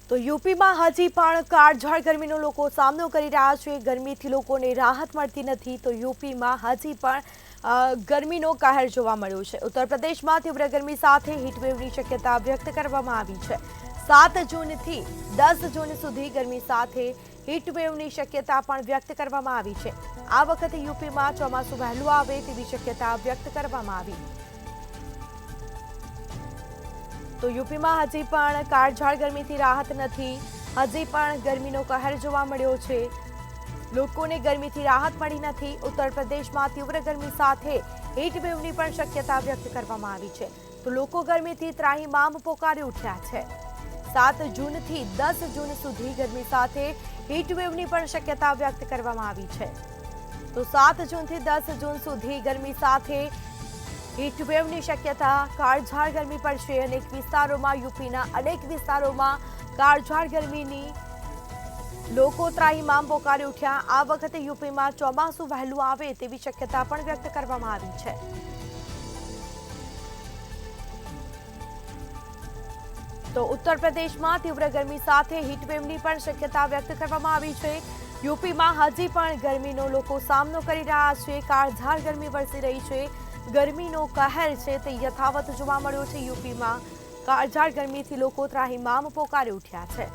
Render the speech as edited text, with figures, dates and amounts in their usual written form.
તો યુપીમાં હજી પણ કાળઝાળ ગરમીનો લોકો સામનો કરી રહ્યા છે। ગરમીથી લોકોને રાહત મળતી નથી તો યુપીમાં હજી પણ ગરમીનો કહેર જોવા મળ્યો છે। ઉત્તર પ્રદેશમાં તીવ્ર ગરમી સાથે હીટવેવની શક્યતા વ્યક્ત કરવામાં આવી છે। 7 જૂનથી 10 જૂન સુધી ગરમી સાથે હીટવેવની શક્યતા પણ વ્યક્ત કરવામાં આવી છે। આ વખતે યુપીમાં ચોમાસું વહેલું આવે તેવી શક્યતા વ્યક્ત કરવામાં આવી। તો યુપીમાં હજી પણ કાળઝાળ ગરમીથી રાહત નથી। હજી પણ ગરમીનો કહેર જોવા મળ્યો છે। લોકોને ગરમીથી રાહત મળી નથી। ઉત્તર પ્રદેશમાં તીવ્ર ગરમી સાથે હીટવેવની પણ શક્યતા વ્યક્ત કરવામાં આવી છે। તો લોકો ગરમીથી ત્રાહિમામ પોકારી ઉઠ્યા છે। 7 જૂનથી 10 જૂન સુધી ગરમી સાથે હીટવેવની પણ શક્યતા વ્યક્ત કરવામાં આવી છે। તો 7 જૂનથી 10 જૂન સુધી ગરમી સાથે હીટવેવની શક્યતા। કાળઝાળ ગરમી પડશે। અનેક વિસ્તારોમાં યુપીના અનેક વિસ્તારોમાં કાળઝાળ ગરમીની લોકો ત્રાહિમામ પોકારી ઉઠ્યા। આ વખતે યુપીમાં ચોમાસું વહેલું આવે તેવી શક્યતા પણ વ્યક્ત કરવામાં આવી છે। તો ઉત્તર પ્રદેશમાં તીવ્ર ગરમી સાથે હીટવેવની પણ શક્યતા વ્યક્ત કરવામાં આવી છે। યુપીમાં હજી પણ ગરમીનો લોકો સામનો કરી રહ્યા છે। કાળઝાળ ગરમી વરસી રહી છે। ગરમીનો કહેર છે તે યથાવત જોવા મળ્યો છે। યુપીમાં કાળઝાળ ગરમીથી લોકો ત્રાહિમામ પોકારી ઉઠ્યા છે।